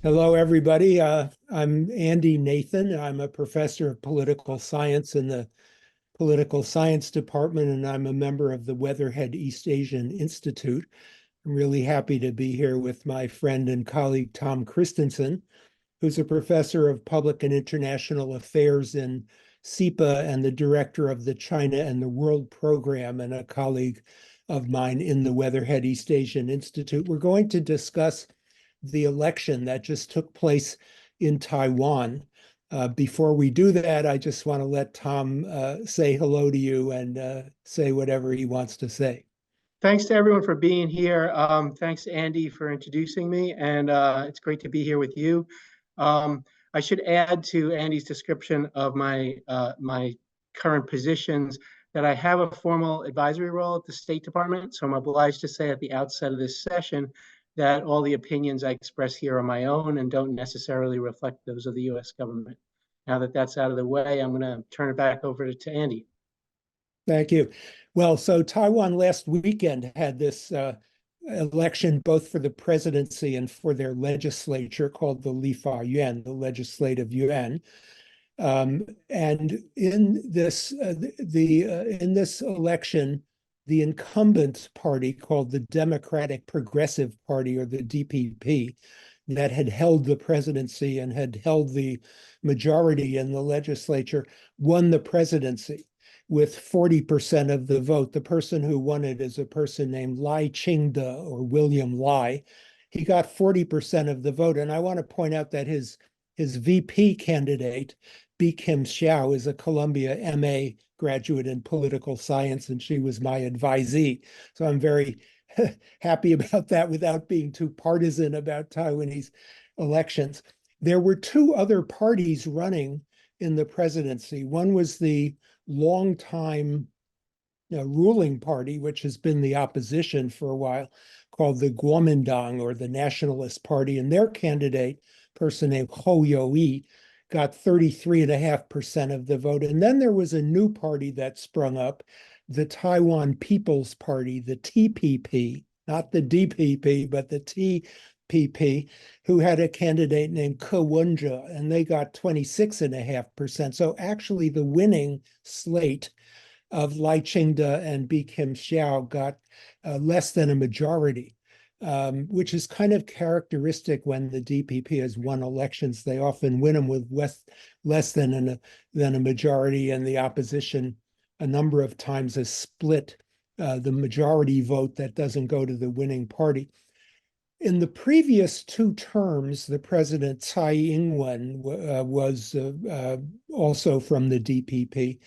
Hello, everybody. I'm Andy Nathan. I'm a professor of political science in the political science department, and I'm a member of the Weatherhead East Asian Institute. I'm really happy to be here with my friend and colleague, Tom Christensen, who's a professor of public and international affairs in SIPA and the director of the China and the World program, and a colleague of mine in the Weatherhead East Asian Institute. We're going to discuss the election that just took place in Taiwan. Before we do that, I just want to let Tom say hello to you and say whatever he wants to say. Thanks to everyone for being here. Thanks, Andy, for introducing me, and it's great to be here with you. I should add to Andy's description of my current positions that I have a formal advisory role at the State Department, so I'm obliged to say at the outset of this session that all the opinions I express here are my own and don't necessarily reflect those of the U.S. government. Now that that's out of the way, I'm going to turn it back over to Andy. Thank you. Well, so Taiwan last weekend had this election both for the presidency and for their legislature called the Lifa Yuan, the Legislative Yuan. And in this in this election, the incumbent party called the Democratic Progressive Party, or the DPP, that had held the presidency and had held the majority in the legislature, won the presidency with 40% of the vote. The person who won it is a person named Lai Ching-te, or William Lai. He got 40% of the vote. And I want to point out that his VP candidate, Bi Kim Xiao, is a Columbia MA graduate in political science, and she was my advisee. So I'm very happy about that without being too partisan about Taiwanese elections. There were two other parties running in the presidency. One was the longtime ruling party, which has been the opposition for a while, called the Kuomintang, or the Nationalist Party, and their candidate, person named Hou Yu-ih, got 33.5% of the vote. And then there was a new party that sprung up, the Taiwan People's Party, the TPP, not the DPP, but the TPP, who had a candidate named Ke Wen-je, and they got 26.5%. So actually the winning slate of Lai Ching-te and Bi Kim Xiao got less than a majority, which is kind of characteristic when the DPP has won elections. They often win them with less than a majority, and the opposition a number of times has split the majority vote that doesn't go to the winning party. In the previous two terms, the president, Tsai Ing-wen, was also from the DPP.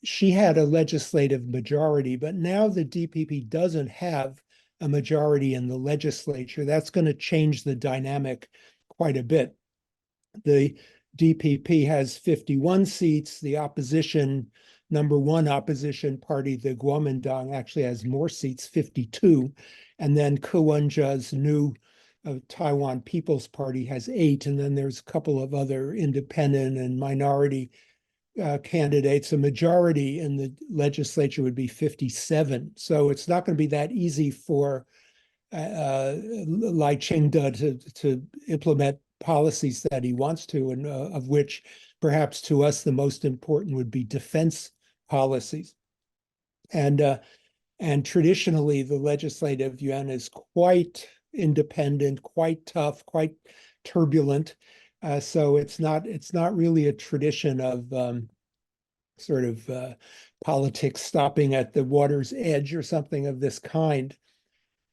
She had a legislative majority, but now the DPP doesn't have a majority in the legislature. That's going to change the dynamic quite a bit. The DPP has 51 seats. The opposition, number one opposition party, the Kuomintang, actually has more seats, 52. And then Ke Wen-je's new Taiwan People's Party has 8. And then there's a couple of other independent and minority candidates. A majority in the legislature would be 57. So it's not going to be that easy for Lai Ching-te to implement policies that he wants to, and of which perhaps to us the most important would be defense policies. And traditionally, the Legislative Yuan is quite independent, quite tough, quite turbulent. So it's not really a tradition of sort of politics stopping at the water's edge or something of this kind.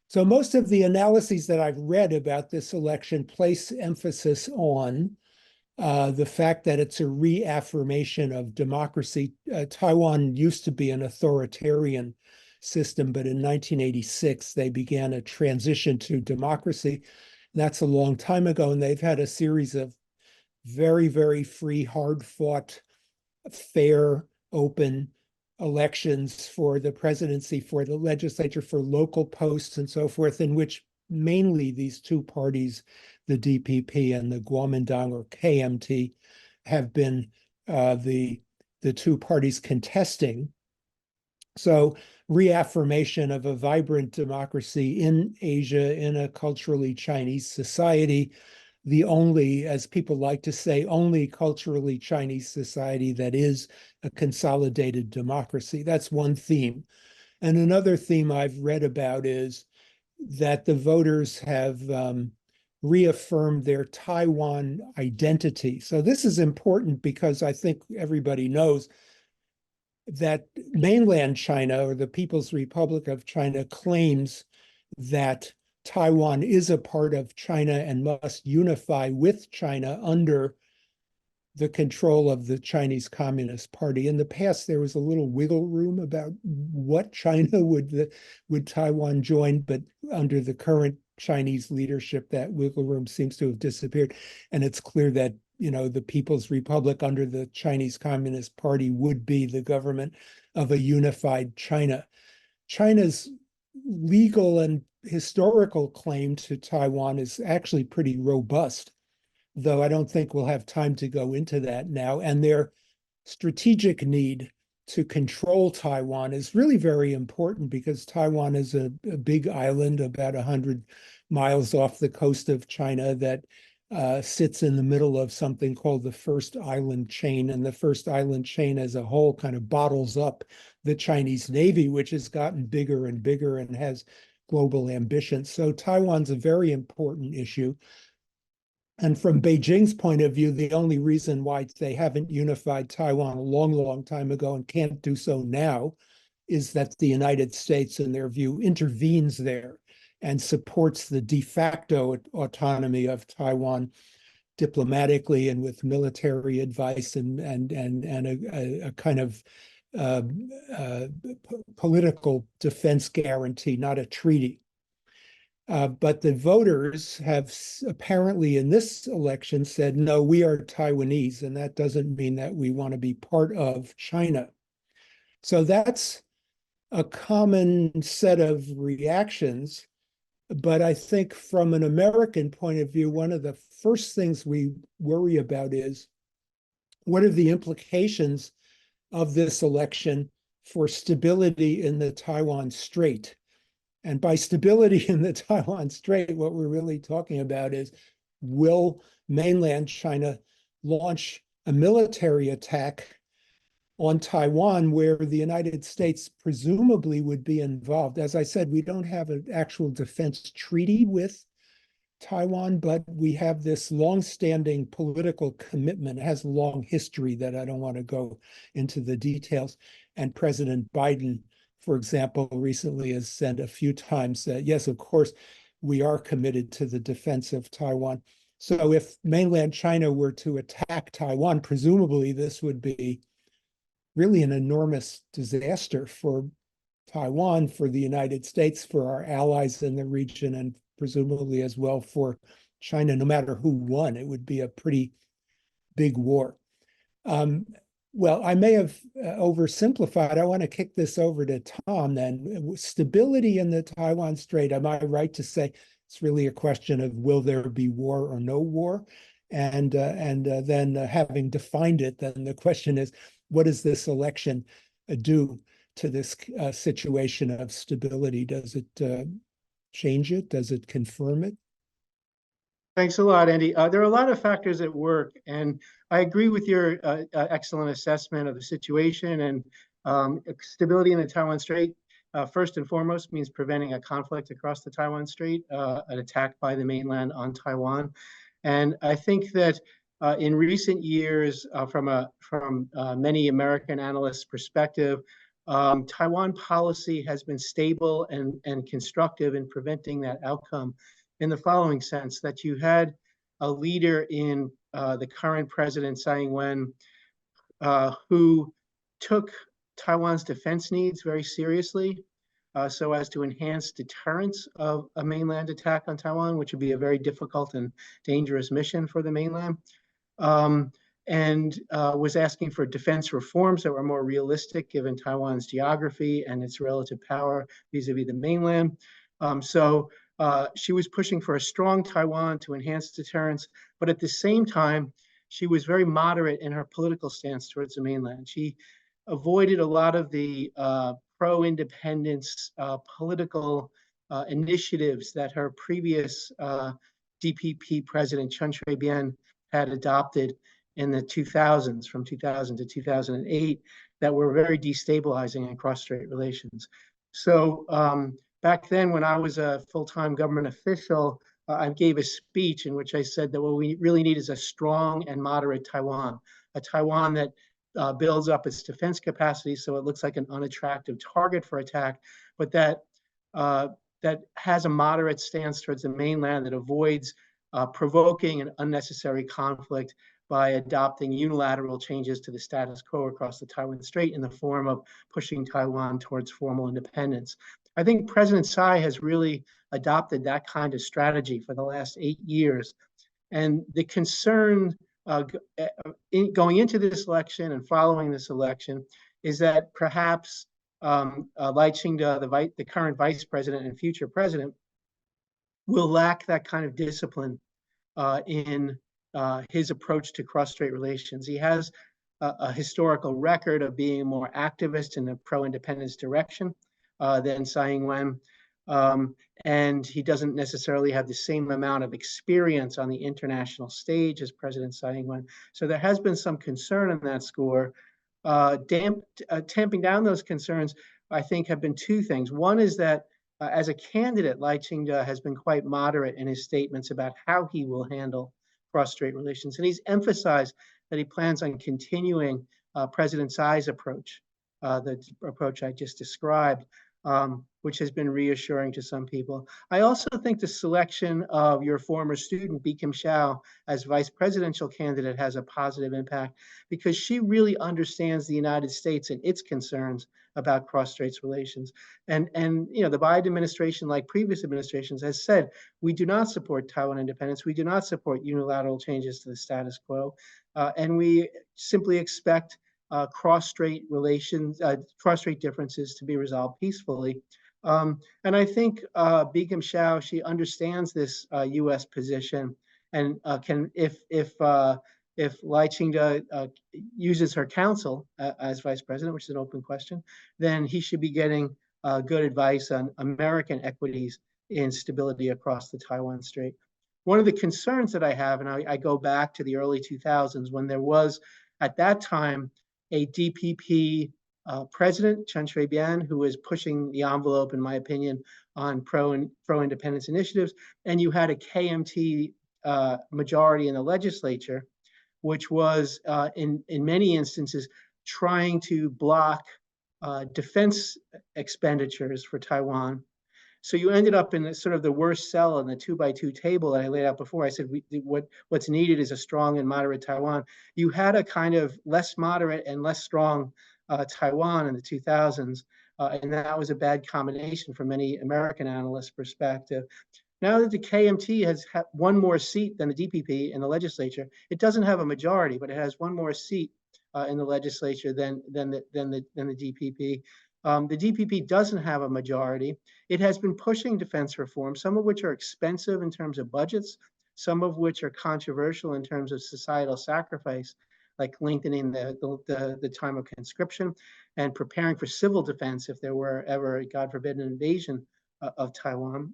So most of the analyses that I've read about this election place emphasis on the fact that it's a reaffirmation of democracy. Taiwan used to be an authoritarian system, but in 1986, they began a transition to democracy. That's a long time ago, and they've had a series of very, very free, hard-fought, fair, open elections for the presidency, for the legislature, for local posts and so forth, in which mainly these two parties, the DPP and the Kuomintang, or KMT, have been the two parties contesting. So reaffirmation of a vibrant democracy in Asia, in a culturally Chinese society, the only, as people like to say, only culturally Chinese society that is a consolidated democracy. That's one theme. And another theme I've read about is that the voters have reaffirmed their Taiwan identity. So this is important because I think everybody knows that mainland China, or the People's Republic of China, claims that Taiwan is a part of China and must unify with China under the control of the Chinese Communist Party. In the past, there was a little wiggle room about what China would Taiwan join, but under the current Chinese leadership, that wiggle room seems to have disappeared. And it's clear that, the People's Republic under the Chinese Communist Party would be the government of a unified China. China's legal and historical claim to Taiwan is actually pretty robust, though I don't think we'll have time to go into that now. And their strategic need to control Taiwan is really very important because Taiwan is a big island about 100 miles off the coast of China that sits in the middle of something called the First Island Chain. And the First Island Chain as a whole kind of bottles up the Chinese Navy, which has gotten bigger and bigger and has global ambitions. So Taiwan's a very important issue. And from Beijing's point of view, the only reason why they haven't unified Taiwan a long, long time ago and can't do so now is that the United States, in their view, intervenes there and supports the de facto autonomy of Taiwan diplomatically and with military advice and a kind of political defense guarantee, not a treaty. But the voters have apparently in this election said, no, we are Taiwanese, and that doesn't mean that we want to be part of China. So that's a common set of reactions. But I think from an American point of view, one of the first things we worry about is what are the implications of this election for stability in the Taiwan Strait? And by stability in the Taiwan Strait, what we're really talking about is, will mainland China launch a military attack on Taiwan where the United States presumably would be involved? As I said, we don't have an actual defense treaty with Taiwan, but we have this longstanding political commitment. It has a long history that I don't want to go into the details. And President Biden, for example, recently has said a few times that, yes, of course, we are committed to the defense of Taiwan. So if mainland China were to attack Taiwan, presumably this would be really an enormous disaster for Taiwan, for the United States, for our allies in the region, and presumably as well for China. No matter who won, it would be a pretty big war. Well, I may have oversimplified. I want to kick this over to Tom then. Stability in the Taiwan Strait, am I right to say it's really a question of will there be war or no war? And then having defined it, then the question is, what does this election do to this situation of stability? Does it change it? Does it confirm it? Thanks a lot, Andy. There are a lot of factors at work, and I agree with your excellent assessment of the situation. And stability in the Taiwan Strait, first and foremost, means preventing a conflict across the Taiwan Strait, an attack by the mainland on Taiwan. And I think that in recent years, from many American analysts' perspective, Taiwan policy has been stable and constructive in preventing that outcome, in the following sense: that you had a leader in the current president, Tsai Ing-wen, who took Taiwan's defense needs very seriously, so as to enhance deterrence of a mainland attack on Taiwan, which would be a very difficult and dangerous mission for the mainland, and was asking for defense reforms that were more realistic given Taiwan's geography and its relative power vis-a-vis the mainland. She was pushing for a strong Taiwan to enhance deterrence, but at the same time, she was very moderate in her political stance towards the mainland. She avoided a lot of the pro-independence political initiatives that her previous DPP president, Chen Shui-bian, had adopted in the 2000s, from 2000 to 2008, that were very destabilizing in cross-strait relations. So back then, when I was a full-time government official, I gave a speech in which I said that what we really need is a strong and moderate Taiwan, a Taiwan that builds up its defense capacity so it looks like an unattractive target for attack, but that that has a moderate stance towards the mainland, that avoids provoking an unnecessary conflict by adopting unilateral changes to the status quo across the Taiwan Strait in the form of pushing Taiwan towards formal independence. I think President Tsai has really adopted that kind of strategy for the last 8 years. And the concern going into this election and following this election is that perhaps Lai Ching-te, the current vice president and future president, will lack that kind of discipline in his approach to cross-strait relations. He has a historical record of being more activist in the pro-independence direction than Tsai Ing-wen. And he doesn't necessarily have the same amount of experience on the international stage as President Tsai Ing-wen. So there has been some concern on that score. Tamping down those concerns, I think, have been two things. One is that as a candidate, Lai Ching-te has been quite moderate in his statements about how he will handle cross-strait relations. And he's emphasized that he plans on continuing President Tsai's approach, the approach I just described, which has been reassuring to some people. I also think the selection of your former student, Bi-khim Hsiao, as vice presidential candidate has a positive impact, because she really understands the United States and its concerns about cross-strait relations. And you know, the Biden administration, like previous administrations, has said, we do not support Taiwan independence. We do not support unilateral changes to the status quo. And we simply expect cross-strait relations, cross-strait differences to be resolved peacefully. And I think Bi-khim Hsiao, she understands this U.S. position, and can, if Lai Ching-te uses her counsel as vice president, which is an open question, then he should be getting good advice on American equities in stability across the Taiwan Strait. One of the concerns that I have, and I go back to the early 2000s when there was, at that time, a DPP president, Chen Shui-bian, who was pushing the envelope, in my opinion, on pro-independence initiatives, and you had a KMT majority in the legislature, which was, in many instances, trying to block defense expenditures for Taiwan. So you ended up in sort of the worst cell on the 2x2 table that I laid out before. I said, what's needed is a strong and moderate Taiwan. You had a kind of less moderate and less strong Taiwan in the 2000s, and that was a bad combination from many American analysts' perspective. Now that the KMT has one more seat than the DPP in the legislature, it doesn't have a majority, but it has one more seat in the legislature than the DPP. The DPP doesn't have a majority. It has been pushing defense reform, some of which are expensive in terms of budgets, some of which are controversial in terms of societal sacrifice, like lengthening the time of conscription and preparing for civil defense if there were ever, God forbid, an invasion of Taiwan.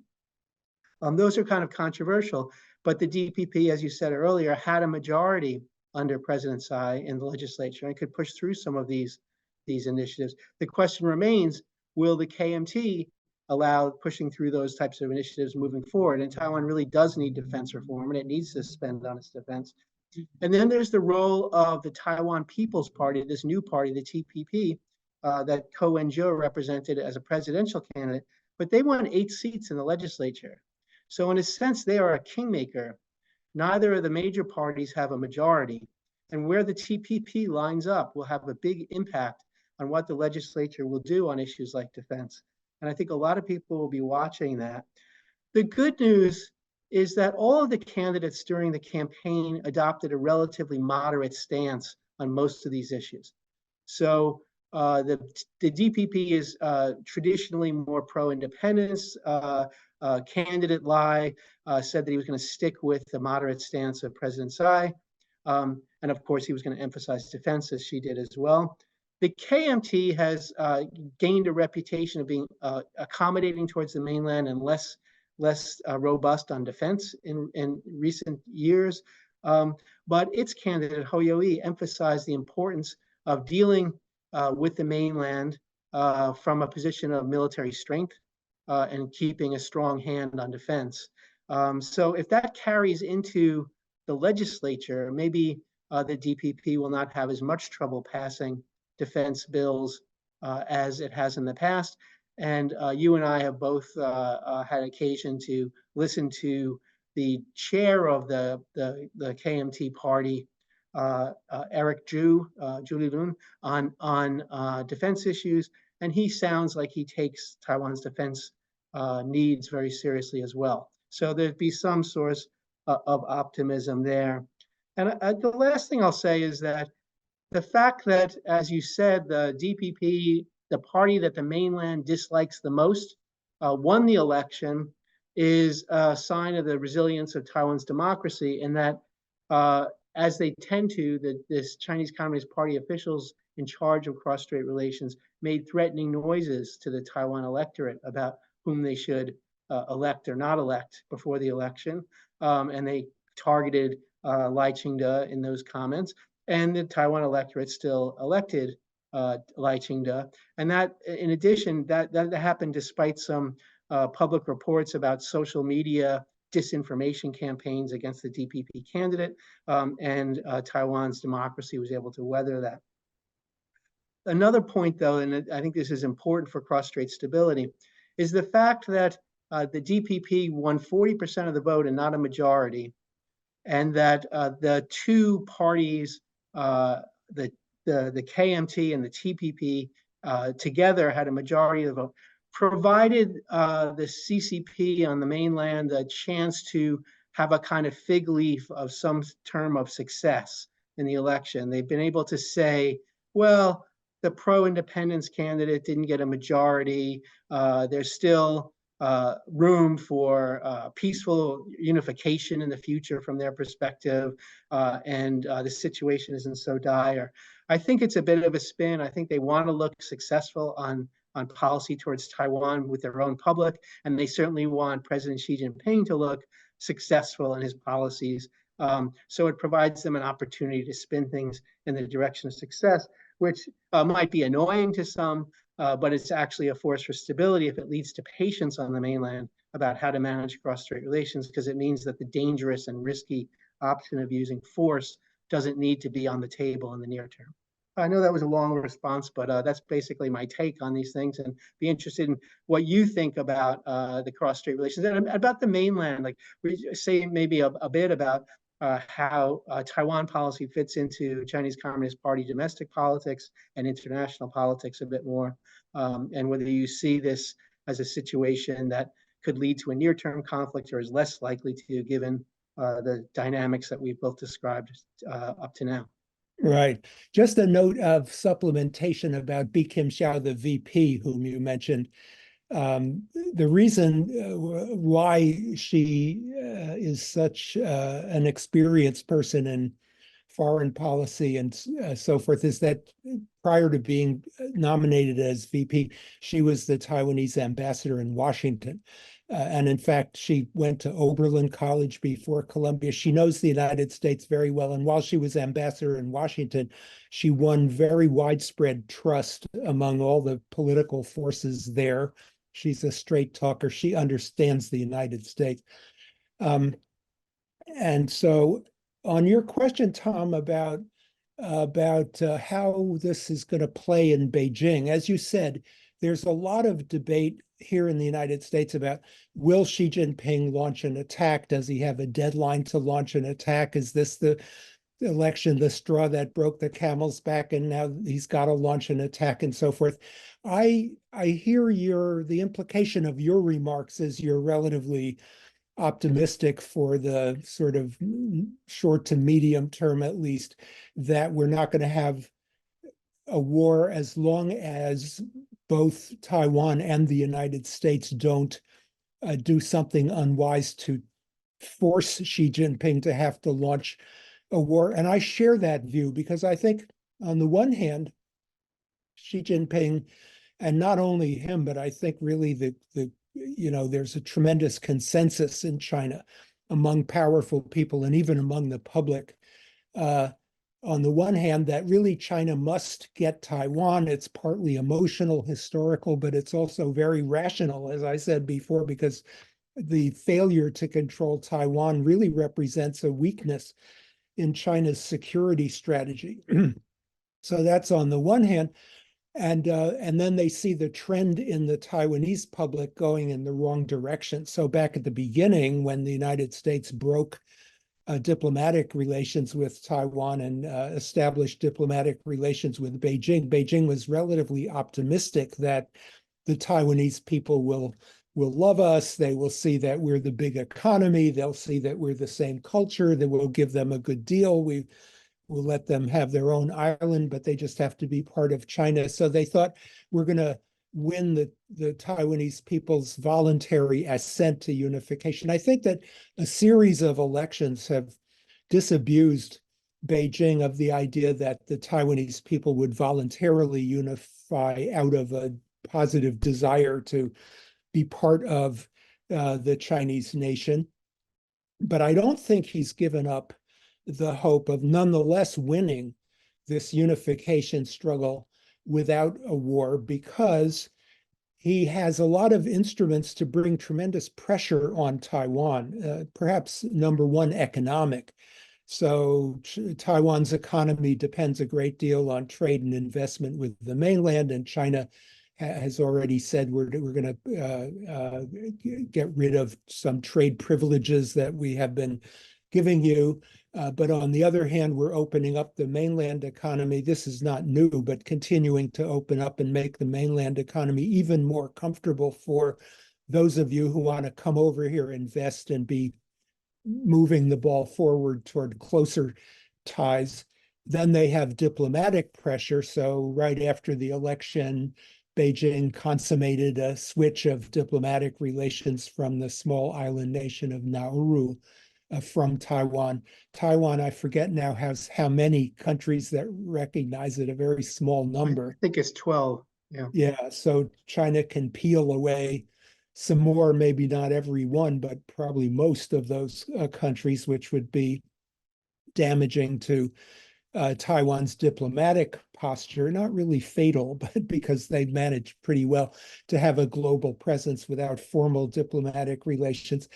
Those are kind of controversial, but the DPP, as you said earlier, had a majority under President Tsai in the legislature and could push through some of these initiatives. The question remains, will the KMT allow pushing through those types of initiatives moving forward? And Taiwan really does need defense reform, and it needs to spend on its defense. And then there's the role of the Taiwan People's Party, this new party, the TPP, that Ko Wen-je represented as a presidential candidate, but they won 8 seats in the legislature. So in a sense, they are a kingmaker. Neither of the major parties have a majority. And where the TPP lines up will have a big impact on what the legislature will do on issues like defense. And I think a lot of people will be watching that. The good news is that all of the candidates during the campaign adopted a relatively moderate stance on most of these issues. So the DPP is traditionally more pro-independence. Candidate Lai said that he was going to stick with the moderate stance of President Tsai. And of course, he was going to emphasize defense, as she did as well. The KMT has gained a reputation of being accommodating towards the mainland and less robust on defense in recent years. But its candidate, Hou Yu-ih, emphasized the importance of dealing with the mainland from a position of military strength and keeping a strong hand on defense. So if that carries into the legislature, maybe the DPP will not have as much trouble passing defense bills as it has in the past. And you and I have both had occasion to listen to the chair of the KMT party, Eric Chu, Julie Lun, on defense issues. And he sounds like he takes Taiwan's defense needs very seriously as well. So there'd be some source of optimism there. And the last thing I'll say is that the fact that, as you said, the DPP, the party that the mainland dislikes the most, won the election is a sign of the resilience of Taiwan's democracy, in that, as they tend to, this Chinese Communist Party officials in charge of cross-strait relations made threatening noises to the Taiwan electorate about whom they should elect or not elect before the election. And they targeted Lai Ching-te in those comments. And the Taiwan electorate still elected Lai Ching-te. And that, in addition, that happened despite some public reports about social media disinformation campaigns against the DPP candidate, and Taiwan's democracy was able to weather that. Another point, though, and I think this is important for cross-strait stability, is the fact that the DPP won 40% of the vote and not a majority, and that the two parties, the KMT and the TPP, together had a majority of the vote, provided the CCP on the mainland a chance to have a kind of fig leaf of some term of success in the election. They've been able to say, well, the pro-independence candidate didn't get a majority. There's still room for peaceful unification in the future from their perspective, and the situation isn't so dire. I think it's a bit of a spin. I think they want to look successful on policy towards Taiwan with their own public, and they certainly want President Xi Jinping to look successful in his policies. So it provides them an opportunity to spin things in the direction of success, which might be annoying to some, but it's actually a force for stability if it leads to patience on the mainland about how to manage cross-strait relations, because it means that the dangerous and risky option of using force doesn't need to be on the table in the near term. I know that was a long response, but that's basically my take on these things, and be interested in what you think about the cross-strait relations and about the mainland. Like, we say maybe a bit about how Taiwan policy fits into Chinese Communist Party domestic politics and international politics a bit more, and whether you see this as a situation that could lead to a near-term conflict or is less likely to, given the dynamics that we've both described up to now. Right. Just a note of supplementation about Bi Kim Xiao, the VP, whom you mentioned. The reason why she is such an experienced person in foreign policy and so forth is that prior to being nominated as VP, she was the Taiwanese ambassador in Washington. And in fact, she went to Oberlin College before Columbia. She knows the United States very well. And while she was ambassador in Washington, she won very widespread trust among all the political forces there. She's a straight talker. She understands the United States. And so on your question, Tom, about how this is going to play in Beijing, as you said, there's a lot of debate here in the United States about, will Xi Jinping launch an attack? Does he have a deadline to launch an attack? Is this the election, the straw that broke the camel's back, and now he's got to launch an attack and so forth? I hear the implication of your remarks is you're relatively optimistic for the sort of short to medium term, at least, that we're not going to have a war as long as both Taiwan and the United States don't do something unwise to force Xi Jinping to have to launch a war. And I share that view because I think, on the one hand, Xi Jinping, and not only him, but I think really there's a tremendous consensus in China among powerful people and even among the public. Uh, on the one hand, that really China must get Taiwan. It's partly emotional, historical, but it's also very rational, as I said before, because the failure to control Taiwan really represents a weakness in China's security strategy. So that's on the one hand. And then they see the trend in the Taiwanese public going in the wrong direction. So back at the beginning, when the United States broke diplomatic relations with Taiwan and established diplomatic relations with Beijing, Beijing was relatively optimistic that the Taiwanese people will love us. They will see that we're the big economy. They'll see that we're the same culture, that we'll give them a good deal. We'll let them have their own island, but they just have to be part of China. So they thought we're going to win the Taiwanese people's voluntary assent to unification. I think that a series of elections have disabused Beijing of the idea that the Taiwanese people would voluntarily unify out of a positive desire to be part of the Chinese nation. But I don't think he's given up the hope of nonetheless winning this unification struggle without a war, because he has a lot of instruments to bring tremendous pressure on Taiwan, perhaps number one, economic. So Taiwan's economy depends a great deal on trade and investment with the mainland, and China has already said we're going to get rid of some trade privileges that we have been giving you. But on the other hand, we're opening up the mainland economy. This is not new, but continuing to open up and make the mainland economy even more comfortable for those of you who want to come over here, invest, and be moving the ball forward toward closer ties. Then they have diplomatic pressure. So right after the election, Beijing consummated a switch of diplomatic relations from the small island nation of Nauru from Taiwan. Taiwan, I forget now, has how many countries that recognize it, a very small number. I think it's 12. Yeah. Yeah, so China can peel away some more, maybe not every one, but probably most of those countries, which would be damaging to Taiwan's diplomatic posture, not really fatal, but because they've managed pretty well to have a global presence without formal diplomatic relations.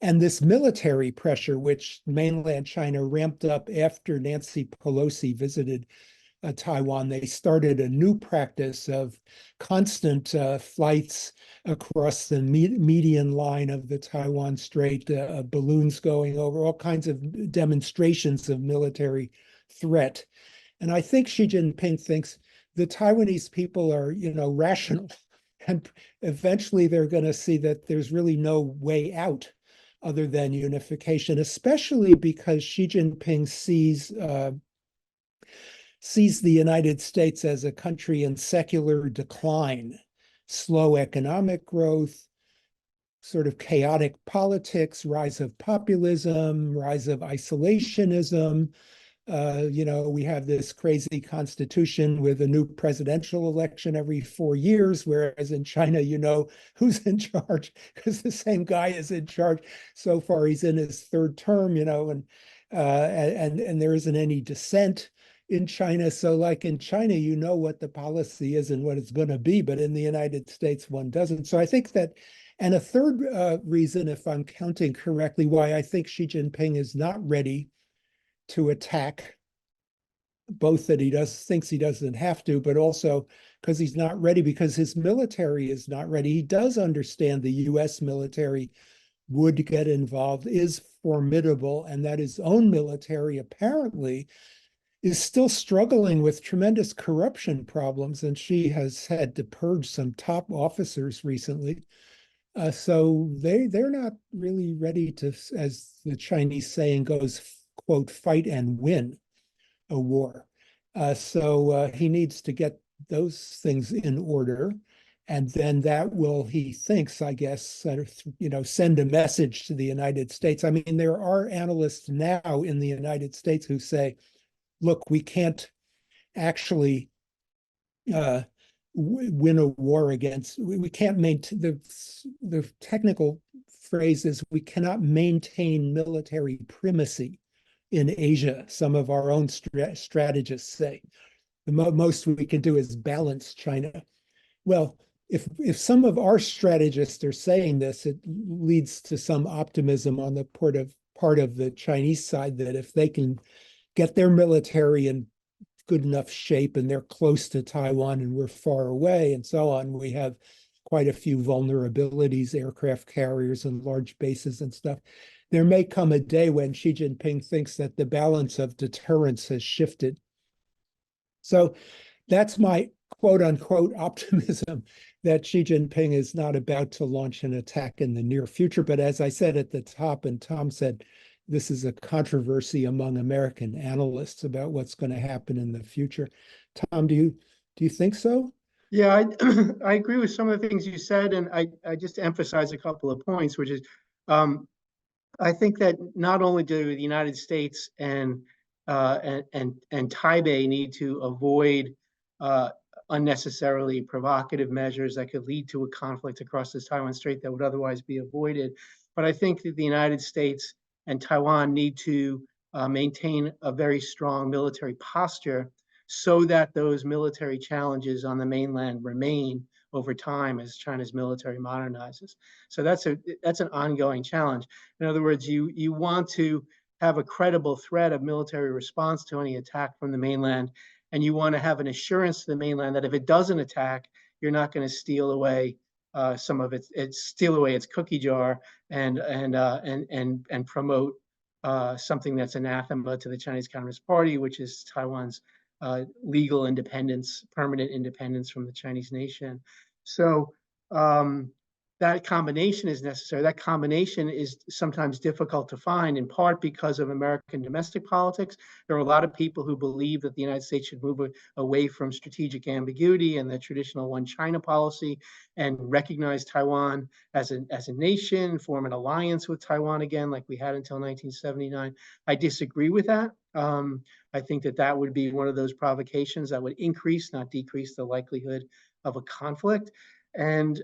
And this military pressure, which mainland China ramped up after Nancy Pelosi visited Taiwan, they started a new practice of constant flights across the median line of the Taiwan Strait, balloons going over, all kinds of demonstrations of military threat. And I think Xi Jinping thinks the Taiwanese people are, rational, and eventually they're going to see that there's really no way out other than unification, especially because Xi Jinping sees the United States as a country in secular decline, slow economic growth, sort of chaotic politics, rise of populism, rise of isolationism. We have this crazy constitution with a new presidential election every 4 years, whereas in China, who's in charge because the same guy is in charge. So far, he's in his third term, and there isn't any dissent in China. So like in China, you know what the policy is and what it's going to be, but in the United States, one doesn't. So I think that, and a third reason, if I'm counting correctly, why I think Xi Jinping is not ready to attack, both that thinks he doesn't have to, but also because he's not ready, because his military is not ready. He does understand the US military would get involved, is formidable, and that his own military apparently is still struggling with tremendous corruption problems, and Xi has had to purge some top officers recently. So they're not really ready to, as the Chinese saying goes, quote, fight and win a war. So he needs to get those things in order. And then that will, he thinks, I guess, send a message to the United States. I mean, there are analysts now in the United States who say, look, we can't actually uh, win a war against. We can't maintain the technical phrase is we cannot maintain military primacy in Asia. Some of our own strategists say the most we can do is balance China. Well, if some of our strategists are saying this, it leads to some optimism on the part of the Chinese side that if they can get their military in good enough shape and they're close to Taiwan and we're far away and so on, we have quite a few vulnerabilities, aircraft carriers and large bases and stuff. There may come a day when Xi Jinping thinks that the balance of deterrence has shifted. So that's my quote unquote optimism that Xi Jinping is not about to launch an attack in the near future. But as I said at the top, and Tom said, this is a controversy among American analysts about what's going to happen in the future. Tom, do you think so? Yeah, I agree with some of the things you said, and I just emphasize a couple of points, which is I think that not only do the United States and Taipei need to avoid unnecessarily provocative measures that could lead to a conflict across the Taiwan Strait that would otherwise be avoided, but I think that the United States and Taiwan need to maintain a very strong military posture so that those military challenges on the mainland remain over time as China's military modernizes. So that's an ongoing challenge. In other words, you want to have a credible threat of military response to any attack from the mainland, and you want to have an assurance to the mainland that if it doesn't attack, you're not going to steal away some of its cookie jar and promote something that's anathema to the Chinese Communist Party, which is Taiwan's legal independence, permanent independence from the Chinese nation. So that combination is necessary. That combination is sometimes difficult to find, in part because of American domestic politics. There are a lot of people who believe that the United States should move away from strategic ambiguity and the traditional one China policy and recognize Taiwan as a nation, form an alliance with Taiwan again, like we had until 1979. I disagree with that. I think that would be one of those provocations that would increase, not decrease, the likelihood of a conflict. And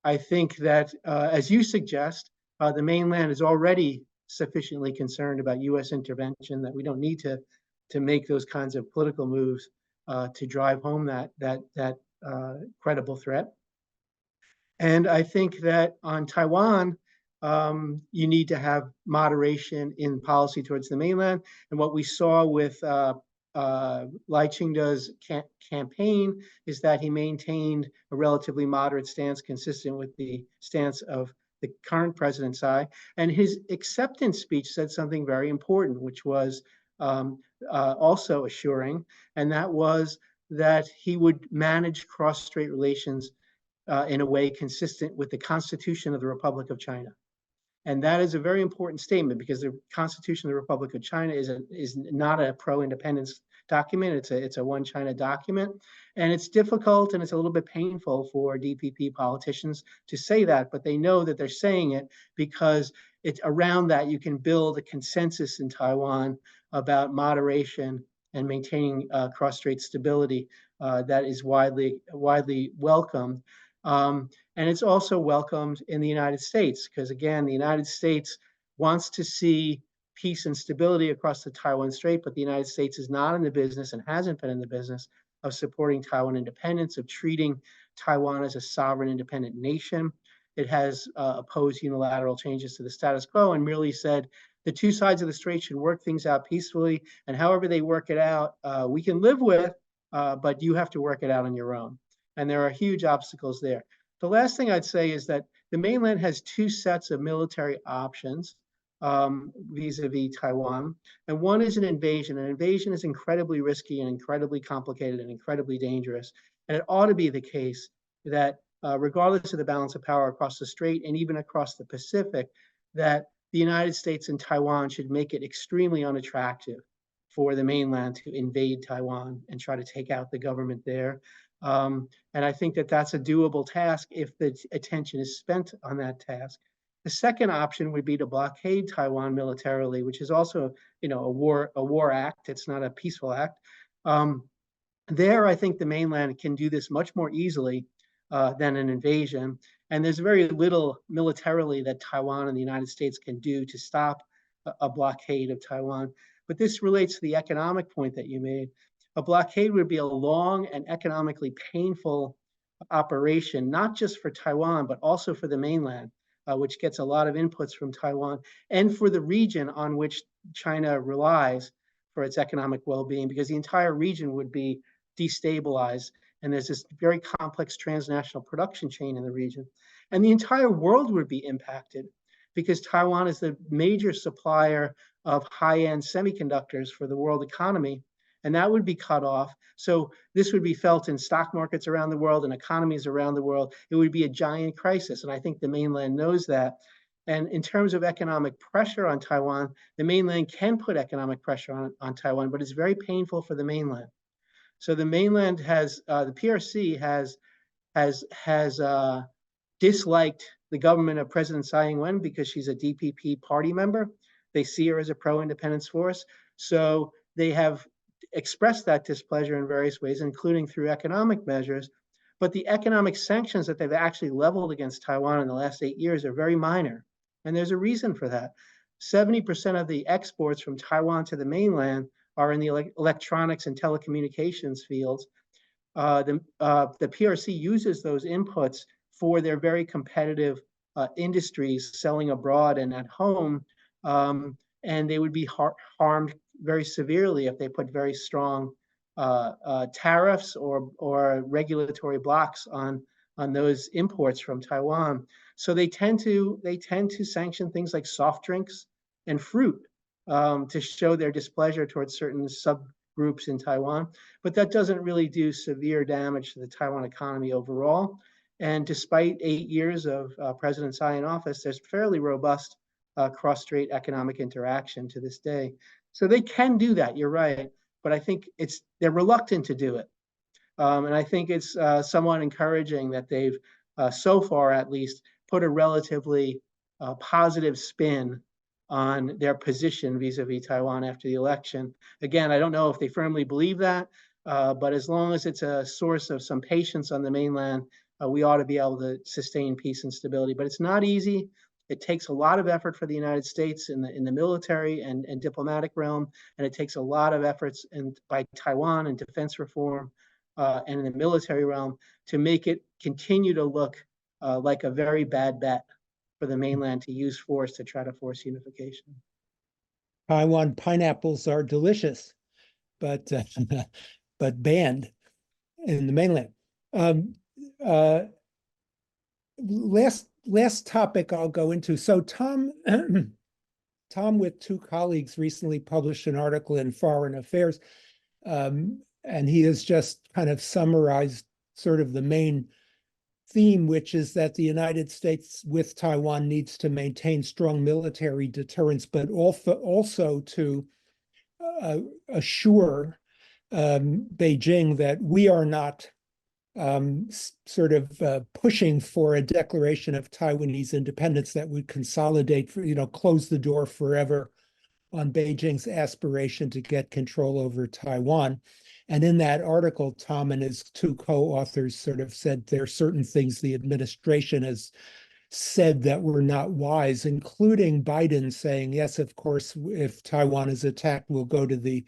I think that, as you suggest, the mainland is already sufficiently concerned about U.S. intervention that we don't need to make those kinds of political moves to drive home that credible threat. And I think that on Taiwan, you need to have moderation in policy towards the mainland. And what we saw with Lai Ching-te's campaign is that he maintained a relatively moderate stance consistent with the stance of the current President Tsai. And his acceptance speech said something very important, which was also assuring, and that was that he would manage cross-strait relations in a way consistent with the Constitution of the Republic of China. And that is a very important statement because the Constitution of the Republic of China is not a pro-independence document. It's a one China document. And it's difficult and it's a little bit painful for DPP politicians to say that, but they know that they're saying it because it's around that you can build a consensus in Taiwan about moderation and maintaining cross-strait stability that is widely welcomed. And it's also welcomed in the United States because, again, the United States wants to see peace and stability across the Taiwan Strait, but the United States is not in the business and hasn't been in the business of supporting Taiwan independence, of treating Taiwan as a sovereign independent nation. It has opposed unilateral changes to the status quo and merely said the two sides of the strait should work things out peacefully, and however they work it out, we can live with, but you have to work it out on your own. And there are huge obstacles there. The last thing I'd say is that the mainland has two sets of military options vis-a-vis Taiwan. And one is an invasion. An invasion is incredibly risky and incredibly complicated and incredibly dangerous. And it ought to be the case that regardless of the balance of power across the strait and even across the Pacific, that the United States and Taiwan should make it extremely unattractive for the mainland to invade Taiwan and try to take out the government there. And I think that that's a doable task if the attention is spent on that task. The second option would be to blockade Taiwan militarily, which is also, a war act. It's not a peaceful act. There, I think the mainland can do this much more easily than an invasion. And there's very little militarily that Taiwan and the United States can do to stop a blockade of Taiwan. But this relates to the economic point that you made. A blockade would be a long and economically painful operation, not just for Taiwan, but also for the mainland, which gets a lot of inputs from Taiwan, and for the region on which China relies for its economic well-being, because the entire region would be destabilized. And there's this very complex transnational production chain in the region. And the entire world would be impacted because Taiwan is the major supplier of high-end semiconductors for the world economy, and that would be cut off. So this would be felt in stock markets around the world and economies around the world. It would be a giant crisis, and I think the mainland knows that. And in terms of economic pressure on Taiwan, the mainland can put economic pressure on Taiwan, but it's very painful for the mainland. So the mainland has, the PRC has disliked the government of President Tsai Ing-wen because she's a DPP party member. They see her as a pro-independence force. So they have expressed that displeasure in various ways, including through economic measures. But the economic sanctions that they've actually leveled against Taiwan in the last 8 years are very minor. And there's a reason for that. 70% of the exports from Taiwan to the mainland are in the electronics and telecommunications fields. The PRC uses those inputs for their very competitive industries selling abroad and at home, and they would be harmed very severely if they put very strong tariffs or regulatory blocks on those imports from Taiwan. So they tend to sanction things like soft drinks and fruit to show their displeasure towards certain subgroups in Taiwan. But that doesn't really do severe damage to the Taiwan economy overall. And despite 8 years of President Tsai in office, there's fairly robust cross-strait economic interaction to this day. So they can do that, you're right. But I think they're reluctant to do it. And I think it's somewhat encouraging that they've, so far at least, put a relatively positive spin on their position vis-a-vis Taiwan after the election. Again, I don't know if they firmly believe that, but as long as it's a source of some patience on the mainland, we ought to be able to sustain peace and stability. But it's not easy. It takes a lot of effort for the United States in the military and diplomatic realm, and it takes a lot of efforts by Taiwan in defense reform and in the military realm to make it continue to look like a very bad bet for the mainland to use force to try to force unification. Taiwan pineapples are delicious, but but banned in the mainland. Last topic I'll go into. So Tom with 2 colleagues recently published an article in Foreign Affairs, and he has just kind of summarized sort of the main theme, which is that the United States with Taiwan needs to maintain strong military deterrence, but also to assure Beijing that we are not sort of pushing for a declaration of Taiwanese independence that would consolidate, close the door forever on Beijing's aspiration to get control over Taiwan. And in that article, Tom and his 2 co-authors sort of said there are certain things the administration has said that were not wise, including Biden saying, yes, of course, if Taiwan is attacked, we'll go to the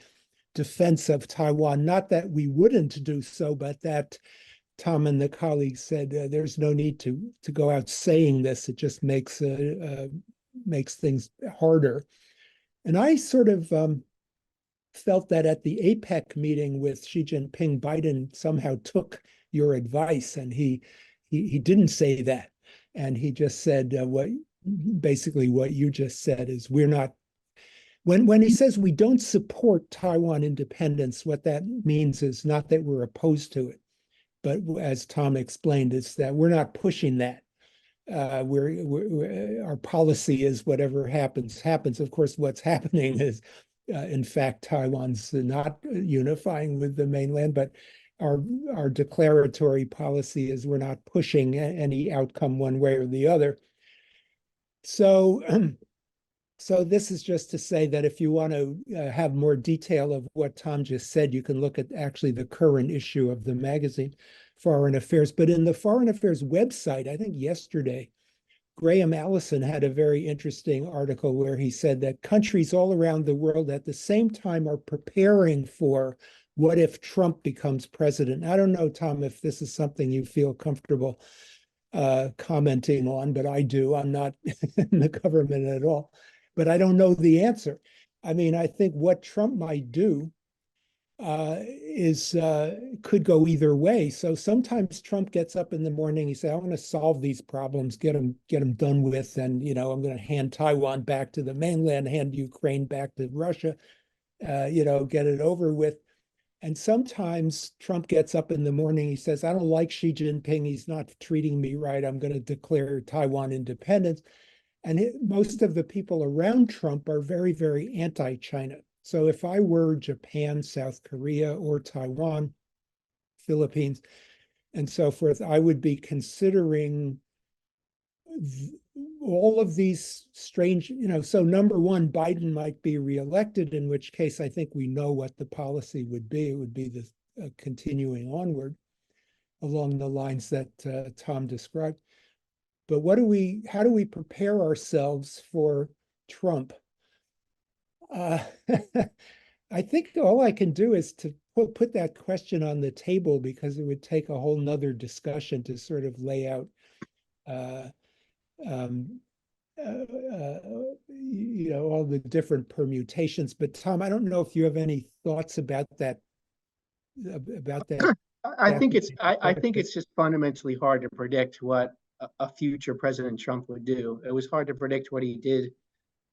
defense of Taiwan. Not that we wouldn't do so, but that Tom and the colleagues said there's no need to go out saying this. It just makes things harder. And I sort of felt that at the APEC meeting with Xi Jinping, Biden somehow took your advice, and he didn't say that, and he just said basically what you just said is we're not. When he says we don't support Taiwan independence, what that means is not that we're opposed to it, but as Tom explained, it's that we're not pushing that. Our policy is whatever happens. Of course, what's happening is, in fact, Taiwan's not unifying with the mainland, but our declaratory policy is we're not pushing any outcome one way or the other. So So this is just to say that if you want to have more detail of what Tom just said, you can look at actually the current issue of the magazine, Foreign Affairs. But in the Foreign Affairs website, I think yesterday, Graham Allison had a very interesting article where he said that countries all around the world at the same time are preparing for what if Trump becomes president. I don't know, Tom, if this is something you feel comfortable commenting on, but I do. I'm not in the government at all, but I don't know the answer. I mean, I think what Trump might do could go either way. So sometimes Trump gets up in the morning, he says, I want to solve these problems, get them done with, and I'm going to hand Taiwan back to the mainland, hand Ukraine back to Russia, get it over with. And sometimes Trump gets up in the morning, he says, I don't like Xi Jinping, he's not treating me right, I'm going to declare Taiwan independence. And most of the people around Trump are very, very anti-China. So if I were Japan, South Korea, or Taiwan, Philippines, and so forth, I would be considering all of these strange, so number one, Biden might be reelected, in which case I think we know what the policy would be. It would be the continuing onward along the lines that Tom described. But how do we prepare ourselves for Trump? I think all I can do is to put that question on the table, because it would take a whole nother discussion to sort of lay out all the different permutations. But Tom, I don't know if you have any thoughts about that. I think it's just fundamentally hard to predict what a future President Trump would do. It was hard to predict what he did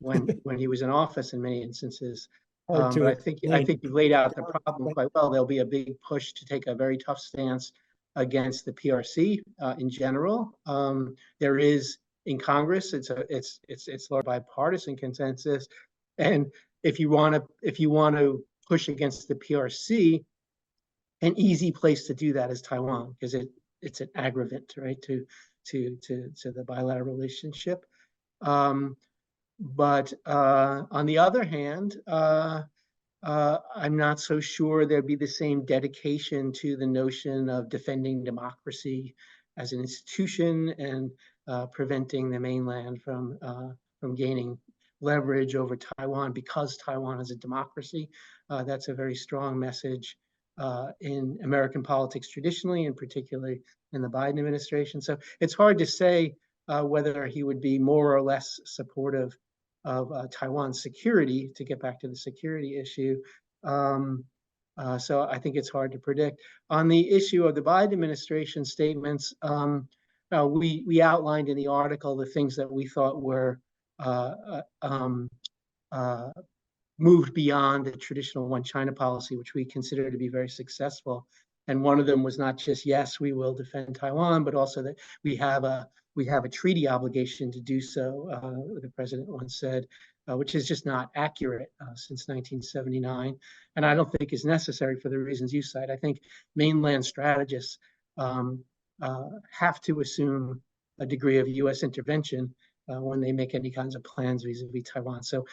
when he was in office in many instances. But I think you've laid out the problem quite well. There'll be a big push to take a very tough stance against the PRC in general. There is in Congress, it's largely bipartisan consensus, and if you want to push against the PRC, an easy place to do that is Taiwan, because it's an aggravant, right, to the bilateral relationship. But on the other hand, I'm not so sure there'd be the same dedication to the notion of defending democracy as an institution and preventing the mainland from gaining leverage over Taiwan because Taiwan is a democracy. That's a very strong message in American politics traditionally, and particularly in the Biden administration. So it's hard to say whether he would be more or less supportive of Taiwan's security, to get back to the security issue. So I think it's hard to predict. On the issue of the Biden administration statements, we outlined in the article the things that we thought were moved beyond the traditional one China policy, which we consider to be very successful. And one of them was not just, yes, we will defend Taiwan, but also that we have a treaty obligation to do so, the president once said, which is just not accurate since 1979. And I don't think is necessary for the reasons you cite. I think mainland strategists have to assume a degree of US intervention when they make any kinds of plans vis-a-vis Taiwan. So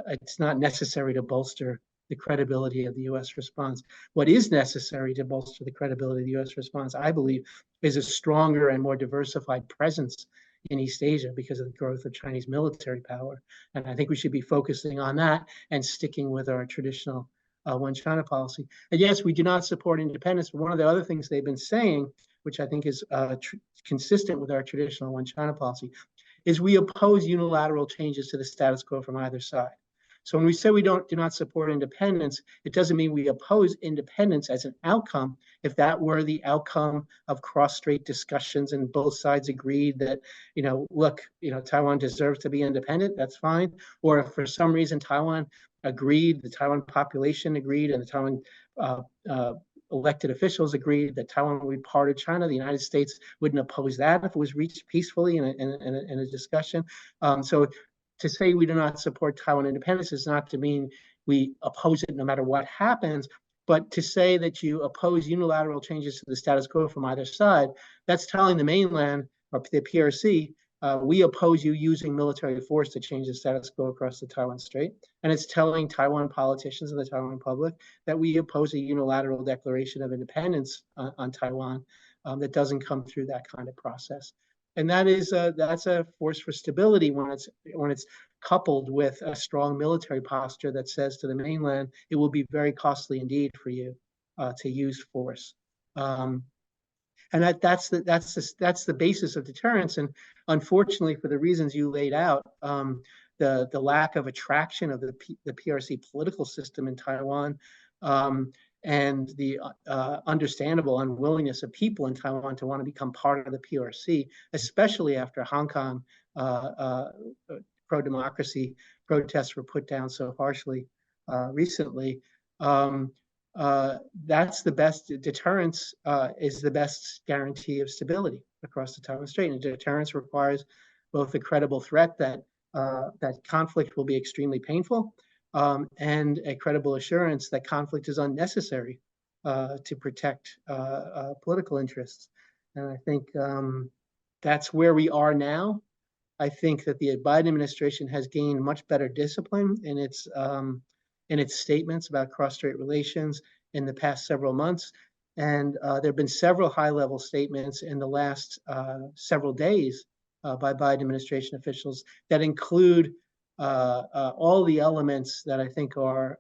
it's not necessary to bolster the credibility of the US response. What is necessary to bolster the credibility of the US response, I believe, is a stronger and more diversified presence in East Asia because of the growth of Chinese military power. And I think we should be focusing on that and sticking with our traditional one China policy. And yes, we do not support independence, but one of the other things they've been saying, which I think is consistent with our traditional one China policy, is we oppose unilateral changes to the status quo from either side. So when we say we do not support independence, it doesn't mean we oppose independence as an outcome. If that were the outcome of cross-strait discussions and both sides agreed that, look, Taiwan deserves to be independent, that's fine. Or if for some reason Taiwan agreed, the Taiwan population agreed, and the Taiwan elected officials agreed that Taiwan would be part of China, the United States wouldn't oppose that if it was reached peacefully in a discussion. So to say we do not support Taiwan independence is not to mean we oppose it no matter what happens, but to say that you oppose unilateral changes to the status quo from either side, that's telling the mainland or the PRC we oppose you using military force to change the status quo across the Taiwan Strait. And it's telling Taiwan politicians and the Taiwan public that we oppose a unilateral declaration of independence on Taiwan that doesn't come through that kind of process. And that's a force for stability when it's coupled with a strong military posture that says to the mainland, it will be very costly indeed for you to use force. And that's the basis of deterrence. And unfortunately, for the reasons you laid out, the lack of attraction of the PRC political system in Taiwan, and the understandable unwillingness of people in Taiwan to want to become part of the PRC, especially after Hong Kong pro-democracy protests were put down so harshly recently. That's the best deterrence, is the best guarantee of stability across the Taiwan Strait. And deterrence requires both a credible threat that conflict will be extremely painful, and a credible assurance that conflict is unnecessary to protect political interests. And I think that's where we are now. I think that the Biden administration has gained much better discipline in its statements about cross-strait relations in the past several months. And there have been several high-level statements in the last several days by Biden administration officials that include all the elements that I think are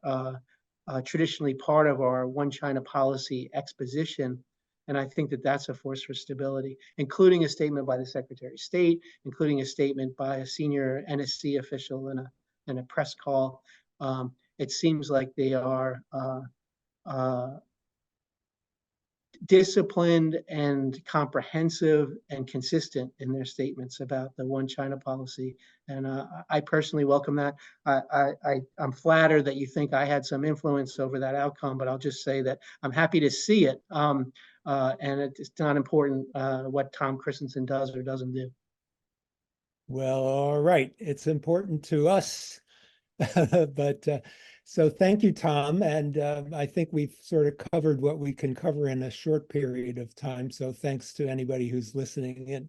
traditionally part of our One China policy exposition. And I think that that's a force for stability, including a statement by the Secretary of State, including a statement by a senior NSC official in a press call. It seems like they are disciplined and comprehensive and consistent in their statements about the One China policy. And I personally welcome that. I'm flattered that you think I had some influence over that outcome, but I'll just say that I'm happy to see it. And it's not important what Tom Christensen does or doesn't do. Well, all right. It's important to us. But so thank you, Tom. And I think we've sort of covered what we can cover in a short period of time. So thanks to anybody who's listening in.